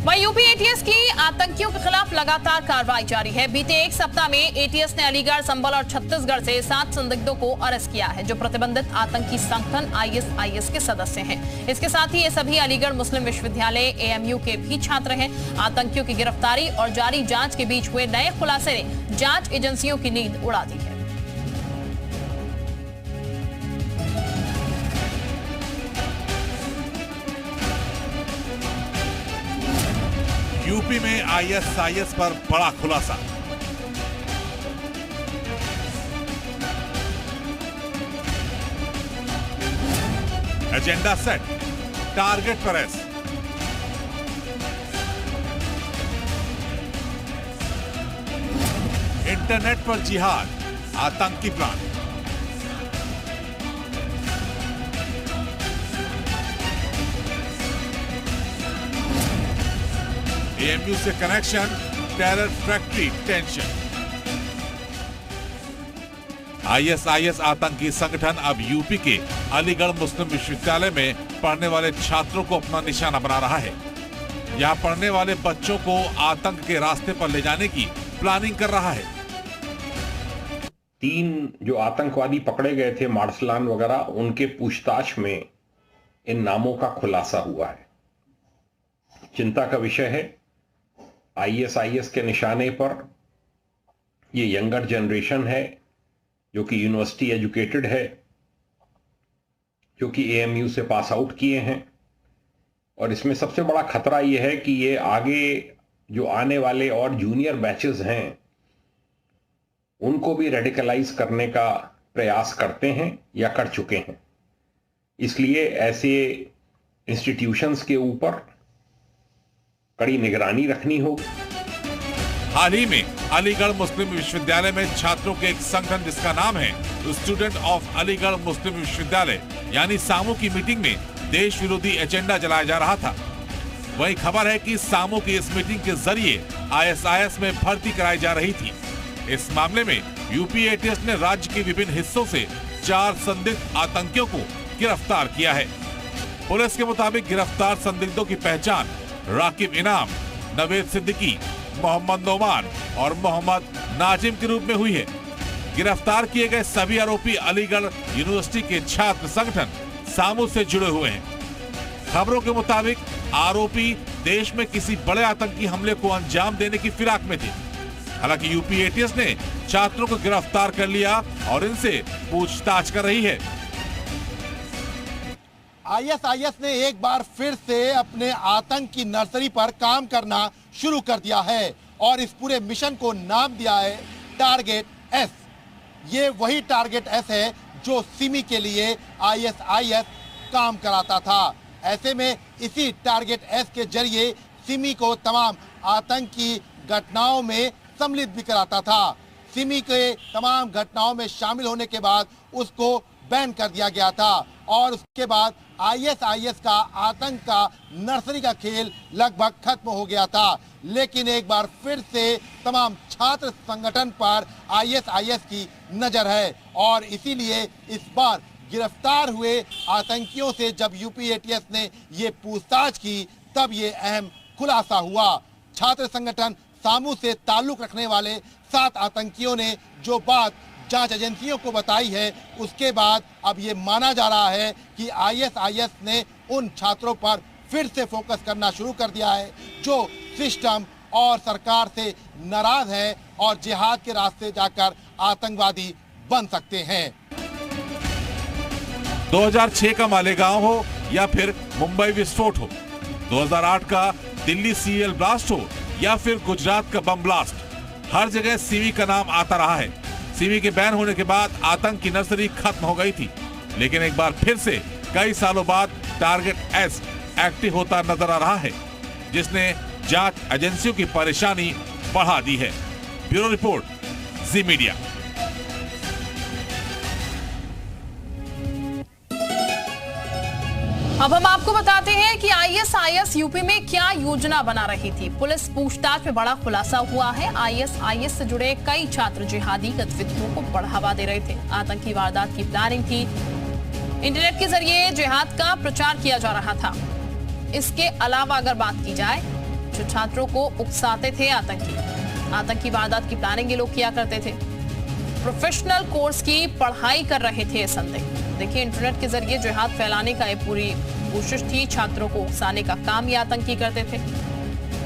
वहीं UP ATS की आतंकियों के खिलाफ लगातार कार्रवाई जारी है। बीते एक सप्ताह में एटीएस ने अलीगढ़, संभल और छत्तीसगढ़ से 7 संदिग्धों को अरेस्ट किया है, जो प्रतिबंधित आतंकी संगठन आईएसआईएस के सदस्य हैं। इसके साथ ही ये सभी अलीगढ़ मुस्लिम विश्वविद्यालय एएमयू के भी छात्र हैं। आतंकियों की गिरफ्तारी और जारी जांच के बीच हुए नए खुलासे ने जांच एजेंसियों की नींद उड़ा दी है। यूपी में आईएसआईएस पर बड़ा खुलासा। एजेंडा सेट, टारगेट पर एस। इंटरनेट पर जिहाद, आतंकी प्लान। एएमयू से connection, terror factory tension. ISIS आतंकी संगठन अब यूपी के अलीगढ़ मुस्लिम विश्वविद्यालय में पढ़ने वाले छात्रों को अपना निशाना बना रहा है। यहां पढ़ने वाले बच्चों को आतंक के रास्ते पर ले जाने की प्लानिंग कर रहा है। 3 जो आतंकवादी पकड़े गए थे, मार्सलान वगैरह, उनके पूछताछ में इन नामों का खुलासा हुआ है। चिंता का विषय है, आईएसआईएस के निशाने पर ये यंगर जनरेशन है जो कि यूनिवर्सिटी एजुकेटेड है, जो कि एएमयू से पास आउट किए हैं। और इसमें सबसे बड़ा खतरा ये है कि ये आगे जो आने वाले और जूनियर बैचेस हैं उनको भी रेडिकलाइज करने का प्रयास करते हैं या कर चुके हैं। इसलिए ऐसे इंस्टीट्यूशंस के ऊपर कड़ी निगरानी रखनी होगी। हाल ही में अलीगढ़ मुस्लिम विश्वविद्यालय में छात्रों के एक संगठन जिसका नाम है स्टूडेंट ऑफ अलीगढ़ मुस्लिम विश्वविद्यालय यानी सामू की मीटिंग में देश विरोधी एजेंडा जलाया जा रहा था। वही खबर है कि सामू की इस मीटिंग के जरिए आईएसआईएस में भर्ती कराई जा रही थी। इस मामले में यूपी एटीएस ने राज्य के विभिन्न हिस्सों से 4 संदिग्ध आतंकियों को गिरफ्तार किया है। पुलिस के मुताबिक गिरफ्तार संदिग्धों की पहचान राकिब इनाम, नवेद सिद्दीकी, मोहम्मद नोमान और मोहम्मद नाजिम के रूप में हुई है। गिरफ्तार किए गए सभी आरोपी अलीगढ़ यूनिवर्सिटी के छात्र संगठन सामू से जुड़े हुए हैं। खबरों के मुताबिक आरोपी देश में किसी बड़े आतंकी हमले को अंजाम देने की फिराक में थे। हालांकि यूपी एटीएस ने छात्रों को गिरफ्तार कर लिया और इनसे पूछताछ कर रही है। आईएसआईएस ने एक बार फिर से अपने आतंक की नर्सरी पर काम करना शुरू कर दिया है और इस पूरे मिशन को नाम दिया है टारगेट एस। ये वही टारगेट एस है जो सिमी के लिए आईएसआईएस काम कराता था। ऐसे में इसी टारगेट एस के जरिए सिमी को तमाम आतंकी घटनाओं में सम्मिलित भी कराता था। सिमी के तमाम घटनाओं में शामिल होने के बाद उसको बैन कर दिया गया था और उसके बाद आईएसआईएस का आतंक का नर्सरी का खेल लगभग खत्म हो गया था। लेकिन एक बार फिर से तमाम छात्र संगठन पर आईएसआईएस की नजर है और इसीलिए इस बार गिरफ्तार हुए आतंकियों से जब यूपी एटीएस ने ये पूछताछ की तब ये अहम खुलासा हुआ। छात्र संगठन सामू से ताल्लुक रखने वाले 7 आतंकियों ने जो बात जांच एजेंसियों को बताई है, उसके बाद अब ये माना जा रहा है कि आईएसआईएस ने उन छात्रों पर फिर से फोकस करना शुरू कर दिया है जो सिस्टम और सरकार से नाराज है और जिहाद के रास्ते जाकर आतंकवादी बन सकते हैं। 2006 का मालेगांव हो या फिर मुंबई विस्फोट हो, 2008 का दिल्ली सीएल ब्लास्ट हो या फिर गुजरात का बम ब्लास्ट, हर जगह सिमी का नाम आता रहा है। सिमी के बैन होने के बाद आतंक की नर्सरी खत्म हो गई थी, लेकिन एक बार फिर से कई सालों बाद टारगेट एस एक्टिव होता नजर आ रहा है, जिसने जांच एजेंसियों की परेशानी बढ़ा दी है। ब्यूरो रिपोर्ट, जी मीडिया। अब हम आपको बताते हैं कि आईएसआईएस यूपी में क्या योजना बना रही थी। पुलिस पूछताछ में बड़ा खुलासा हुआ है। आईएसआईएस से जुड़े कई छात्र जिहादी गतिविधियों को बढ़ावा दे रहे थे। आतंकी वारदात की प्लानिंग थी। इंटरनेट के जरिए जिहाद का प्रचार किया जा रहा था। इसके अलावा अगर बात की जाए जो छात्रों को उकसाते थे आतंकी वारदात की प्लानिंग ये लोग किया करते थे। प्रोफेशनल कोर्स की पढ़ाई कर रहे थे संदिग्ध। देखिए, इंटरनेट के जरिए जिहाद फैलाने का ये पूरी कोशिश थी। छात्रों को उकसाने का काम ये आतंकी करते थे।